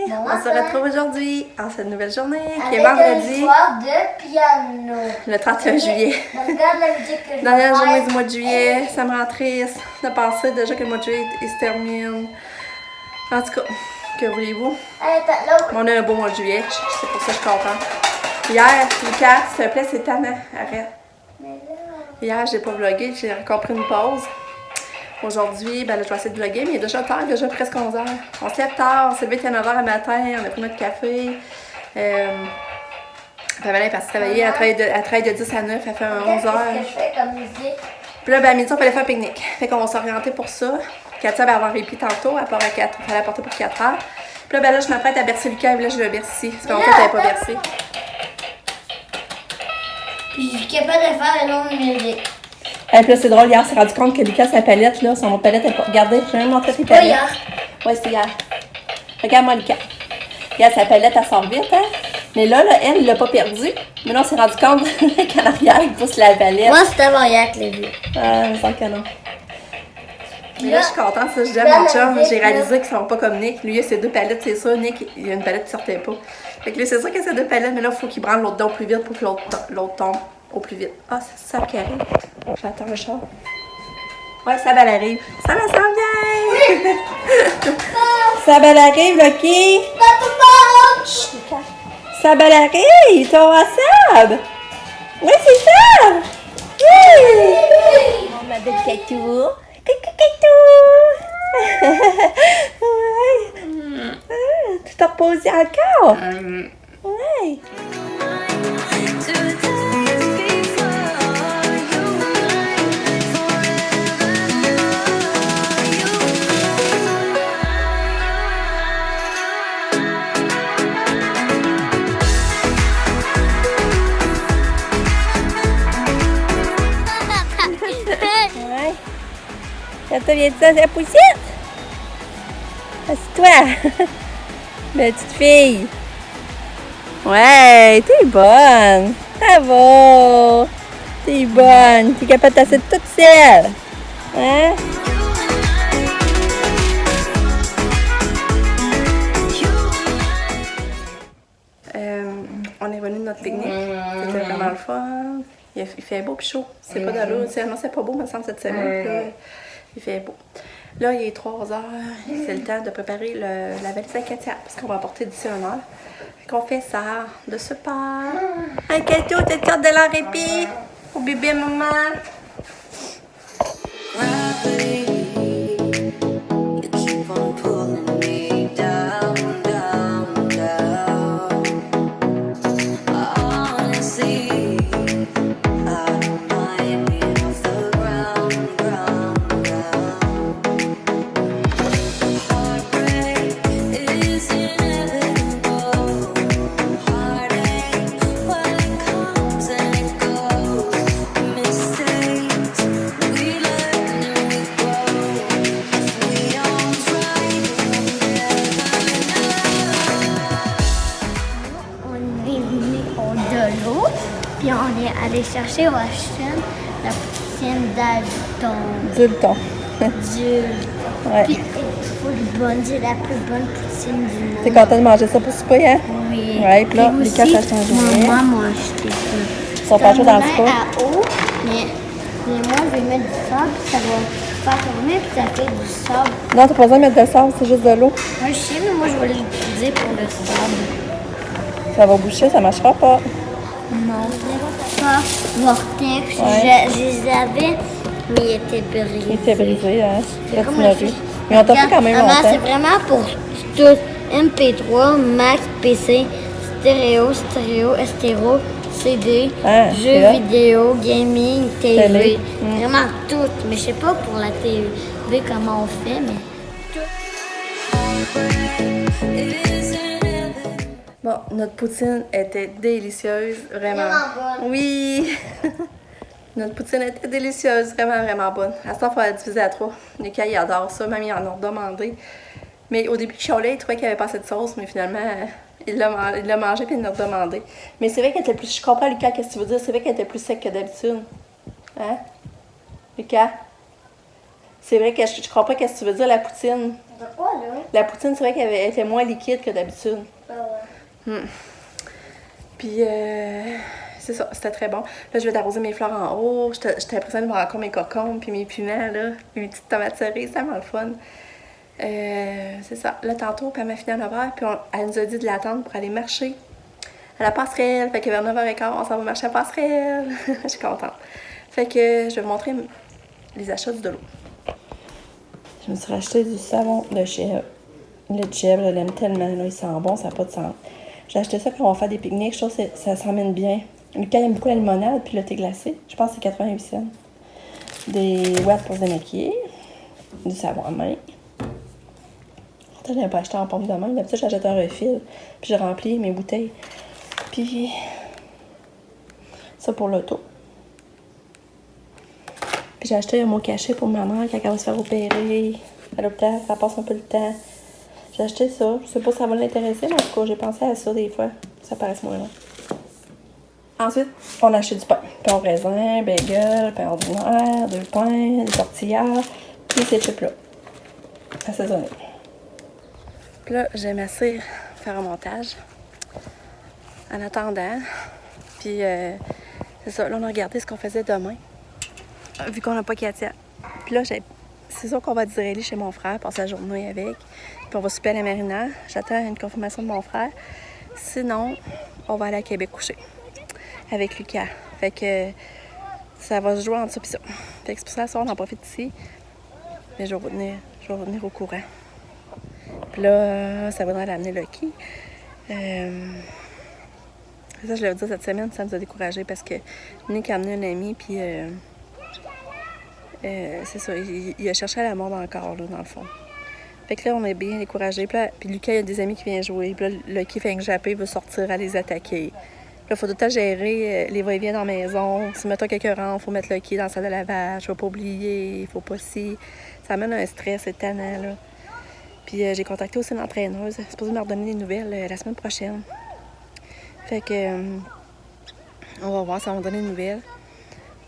On se retrouve aujourd'hui en cette nouvelle journée qui est avec vendredi. un soir de piano. Le 31 juillet. Regarde la musique que je Dernière vais journée faire. du mois de juillet. Ça me rend triste de penser déjà que le mois de juillet il se termine. En tout cas, que voulez-vous? Allez, attends, là. On a un beau mois de juillet. C'est pour ça que je suis contente. Hier, Lucas, s'il te plaît, c'est tannant. Arrête. Hier, j'ai pas vlogué. J'ai encore pris une pause. Aujourd'hui, ben là, je vais essayer de vlogger, mais il est déjà tard, déjà presque 11h. On se lève tard, on s'est levé à 9h le matin, on a pris notre café. Pamela est partie travailler, elle travaille de 10 à 9, elle fait un 11h. Qu'est-ce que je fais comme musique? Puis là, ben, à midi, on fallait faire un pique-nique. Fait qu'on va s'orienter pour ça. Katia va avoir répit tantôt, elle part à 4, il fallait apporter pour 4h. Puis là, ben là, je m'apprête à bercer Lucas, et là, je le bercer. Parce qu'en fait, elle n'est pas bercée. Puis je suis capable de faire une longue musique. Et puis là, c'est drôle, hier, on s'est rendu compte que Lucas, sa palette, là, son palette, elle pas. Regardez, je vais même montrer tes Pas palettes. hier. Ouais, c'est hier. Regarde-moi, Lucas. Regarde, sa palette, elle sort vite, hein. Mais là, elle, il l'a pas perdu. Mais là, on s'est rendu compte qu'en arrière, il pousse la palette. Moi, c'était avant hier que je l'ai vu. Ah, il me semble que non. Mais là, Là, je suis contente, ça, je dis à là, mon chum, la j'ai musique, réalisé qu'ils sont pas comme Nick. Lui, il a ses deux palettes, c'est ça. Nick, il a une palette qui sortait pas. Fait que lui, c'est sûr qu'il a ses deux palettes, mais là, il faut qu'il branle l'autre don plus vite pour que l'autre tombe au plus vite. Ah, c'est ça qui arrive. J'attends le chat. Ouais, Sab, elle arrive. Sab, elle s'en vient! Sab, elle arrive, Lucky! Sab, elle arrive! Toi, Sab! Oui, c'est Sab! Oui! Oh, ma belle Catou! Coucou, Catou! Ouais! Tu t'es reposé encore? Ouais! Ouais. Ça te vient de ça, la poussette? Assieds-toi. Belle petite fille. Ouais, t'es bonne. Bravo. T'es bonne. T'es capable de tasser toute seule. Hein? On est venu de notre pique-nique. C'était vraiment le fun. Il fait beau puis chaud. C'est pas de l'eau. Non, c'est pas beau, me semble, cette semaine. Là, il fait beau. Là, il est 3h. C'est le temps de préparer la valise à Katia. Parce qu'on va apporter d'ici 1h. Fait qu'on fait ça de super. Hey, Kato, t'es carte de leur répit? Au bébé, maman. Puis on est allé chercher au H&M la poutine d'Alton. Dulton. Ouais. Puis c'est la plus bonne poutine du monde. T'es contente de manger ça pour souper, hein? Oui. Ouais, puis là, Puis Lucas aussi, a changé. maman m'a acheté ça. Ils sont pas chauds dans le four. four. À eau, mais moi je vais mettre du sable, puis ça va faire tourner, puis ça fait du sable. Non, t'as pas besoin de mettre de sable, c'est juste de l'eau. Moi je sais, mais moi je vais l'utiliser pour le sable. Ça va boucher, ça marchera pas. Non, c'est pas vortex. Ouais. Je les avais, mais ils étaient brisés. Il était brisé, hein? C'est comme Là, tu l'as vu. Mais on t'a fait quand même Maman, c'est longtemps. vraiment pour tout. MP3, Mac, PC, stéréo, CD, Ah, c'est jeux là. vidéo, gaming, TV. Télé. Vraiment tout. Mais je sais pas pour la TV comment on fait, mais Bon, notre poutine était délicieuse, vraiment. Vraiment bonne. Oui! Notre poutine était délicieuse, vraiment, vraiment bonne. À ce temps, il fallait la diviser à 3. Lucas, il adore ça, même il en a demandé. Mais au début, Cholet, il trouvait qu'il n'y avait pas assez de sauce, mais finalement, il l'a mangé puis il l'a redemandé. Mais c'est vrai qu'elle était plus. Je comprends, Lucas, qu'est-ce que tu veux dire? C'est vrai qu'elle était plus sec que d'habitude. Hein? Lucas? C'est vrai que je comprends qu'est-ce que tu veux dire, la poutine. Pourquoi, là? La poutine, c'est vrai qu'elle était moins liquide que d'habitude. Ah ouais. Puis, c'est ça, c'était très bon. Là, je vais d'arroser mes fleurs en haut. J'étais impressionnée de voir encore mes cocombes puis mes piments, là. Mes petites tomates cerises, c'est vraiment le fun. C'est ça. Là, tantôt, puis elle m'a fini à 9h, puis elle nous a dit de l'attendre pour aller marcher à la passerelle. Fait que vers 9h15, on s'en va marcher à la passerelle. Je suis contente. Fait que je vais vous montrer les achats du Dolo. Je me suis racheté du savon de chèvre. Le lait de chèvre, je l'aime tellement. Là, il sent bon, ça n'a pas de sens. J'ai acheté ça quand on va faire des pique-niques. Je trouve que ça s'emmène bien. Lucas aime beaucoup la limonade puis le thé glacé. Je pense que c'est 88 cents. Des ouates pour se démaquiller. Du savon à main. Je n'avais pas acheté en pompe de main. D'habitude, j'achète un refil. Puis j'ai rempli mes bouteilles. Puis ça pour l'auto. Puis j'ai acheté un mot caché pour ma mère quand elle va se faire opérer à l'hôpital. Ça passe un peu le temps. J'ai acheté ça. Je sais pas si ça va l'intéresser, mais en tout cas, j'ai pensé à ça des fois. Ça paraît moins long. Ensuite, on a acheté du pain. Pain au raisin, bagel, pain ordinaire, 2 pains, des tortillas, puis ces chips-là. Assaisonnés. Puis là, j'aime assez faire un montage. En attendant. Puis, c'est ça. Là, on a regardé ce qu'on faisait demain. Vu qu'on n'a pas Katia. Puis là, c'est sûr qu'on va aller chez mon frère, passer la journée avec. Puis on va souper à la marina. J'attends une confirmation de mon frère. Sinon, on va aller à Québec coucher avec Lucas. Fait que ça va se jouer entre ça et ça. Fait que c'est pour ça, on en profite ici. Mais je vais revenir au courant. Puis là, ça voudrait l'amener Lucky. Ça, je l'avais dit cette semaine, ça nous a découragés parce que Nick a amené un ami, puis c'est ça, il a cherché à la mort encore, là, dans le fond. Fait que là, on est bien découragés. Puis Lucas, il y a des amis qui viennent jouer. Puis là, Lucky fait un jappé, il veut sortir à les attaquer. Là, il faut tout le temps gérer les va-et-vient dans la maison. Si mettons quelqu'un rentre, il faut mettre Lucky dans la salle de lavage. Il faut pas oublier, il faut pas si. Ça amène un stress, c'est tannant, là. Puis j'ai contacté aussi l'entraîneuse. Elle est supposée me redonner des nouvelles la semaine prochaine. Fait que on va voir si elle va me donner des nouvelles.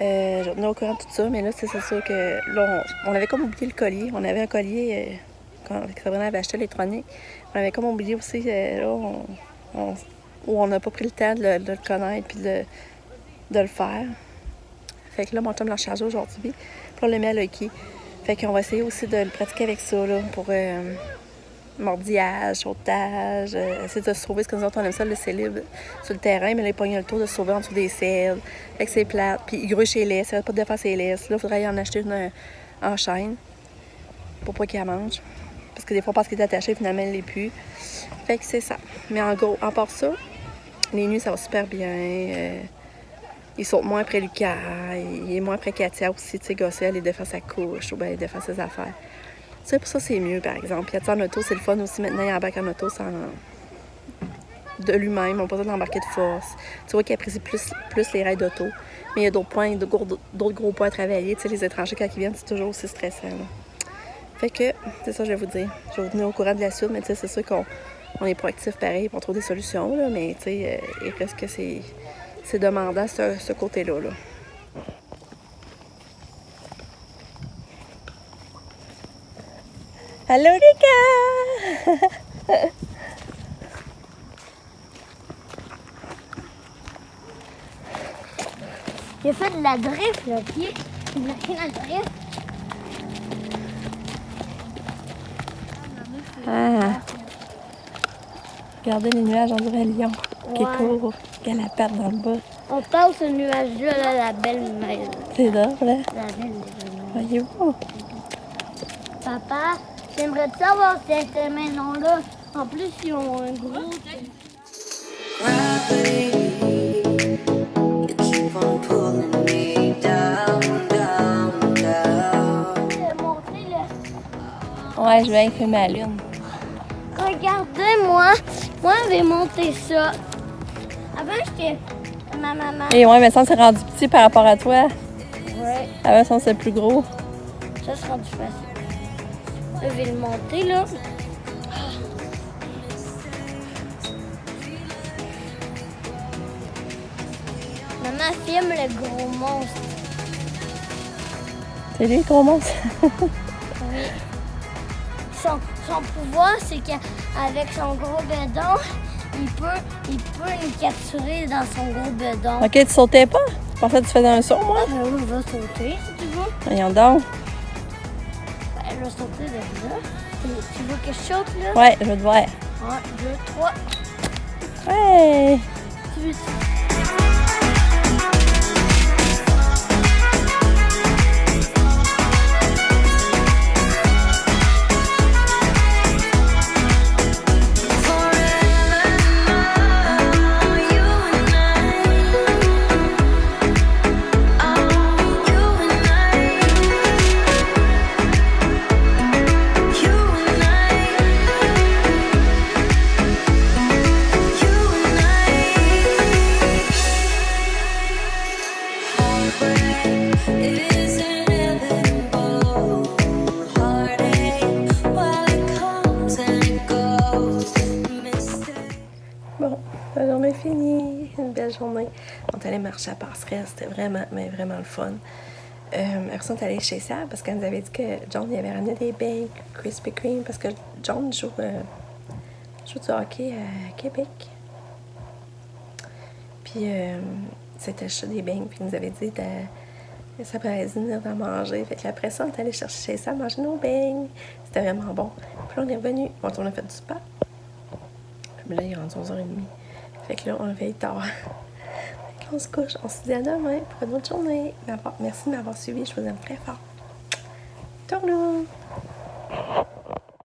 Je vais tenir au courant de tout ça, mais là, c'est sûr que là, on avait comme oublié le collier. On avait un collier quand Sabrina avait acheté l'électronique. On avait comme oublié aussi, là, où on n'a pas pris le temps de le connaître puis de le faire. Fait que là, mon chum l'a rechargé aujourd'hui, puis on le met à Lucky. Fait qu'on va essayer aussi de le pratiquer avec ça, là, pour mordillage, sautage, essayer de se sauver, parce que nous autres, on aime ça, le laisser libre sur le terrain, mais là, il pogne le tour de se sauver en dessous des selles. Fait que c'est plate. Puis il gruge ses laisses, il arrête pas de faire ses laisses. Là, il faudrait y en acheter une en chaîne pour pas qu'il la mange. Parce que des fois, parce qu'il est attaché, finalement, il l'est plus. Fait que c'est ça. Mais en gros, à part ça, les nuits, ça va super bien. Il saute moins après Lucas. Il est moins après Katia aussi, tu sais, gosser, aller défaire sa couche ou bien défaire ses affaires. Ça, pour ça, c'est mieux, par exemple. Katia en auto, c'est le fun aussi. Maintenant, il embarque en auto de lui-même. On n'a pas besoin d'embarquer de force. Tu vois qu'il apprécie plus les raids d'auto. Mais il y a d'autres points, d'autres gros points à travailler. Tu sais, les étrangers, quand ils viennent, c'est toujours aussi stressant, là. Fait que, c'est ça que je vais vous dire. Je vais vous tenir au courant de la suite, mais tu sais, c'est sûr qu'on est proactif pareil pour trouver des solutions, là. Mais, tu sais, il reste que c'est demandant, ce côté-là, là. Allô, Lucas! J'ai fait de la drift, là, puis il a fait la drift. Ah! Regardez les nuages, on dirait un lion qui court, qui a la patte dans le bas. On passe ce nuage-là, là, la belle maison. C'est drôle, hein? La belle maison. Voyez-vous? Papa, j'aimerais savoir cette maison-là. En plus, ils ont un gros... Ouais, je vais écrire ma lune. Regardez, moi, je vais monter ça. Avant, j'étais... Ma maman... Et ouais, mais ça, c'est rendu petit par rapport à toi. Ouais. Avant, ça, c'est plus gros. Ça sera du facile. Je vais le monter, là. Maman filme le gros monstre. C'est lui, le gros monstre? Oui. son pouvoir, c'est qu'avec son gros bedon, il peut nous capturer dans son gros bedon. Ok, tu sautais pas? Tu pensais que tu faisais un saut, moi? Ben oui, on va sauter si tu veux. Voyons donc. Ben, elle va sauter de là. Tu veux que je saute là? Ouais, je veux te voir. 1, 2, 3. Ouais! Tu veux... Bon, la journée est finie. Une belle journée. On est allé marcher à Passerelle. C'était vraiment, mais vraiment le fun. Après ça, on est allé chez Sab parce qu'elle nous avait dit que John y avait ramené des beignes Krispy Kreme parce que John joue du hockey à Québec. Puis, c'était acheté des beignes. Puis, il nous avait dit ça pourrait venir d'en manger. Fait qu'après ça, on est allé chercher chez Sab, manger nos beignes. C'était vraiment bon. Puis là, on est revenu. Bon, on a fait du spa. Mais là, il est rendu 11h30. Fait que là, on le veille tard. Fait que là, on se couche. On se dit à demain pour une autre journée. Merci de m'avoir suivi. Je vous aime très fort. Tournou!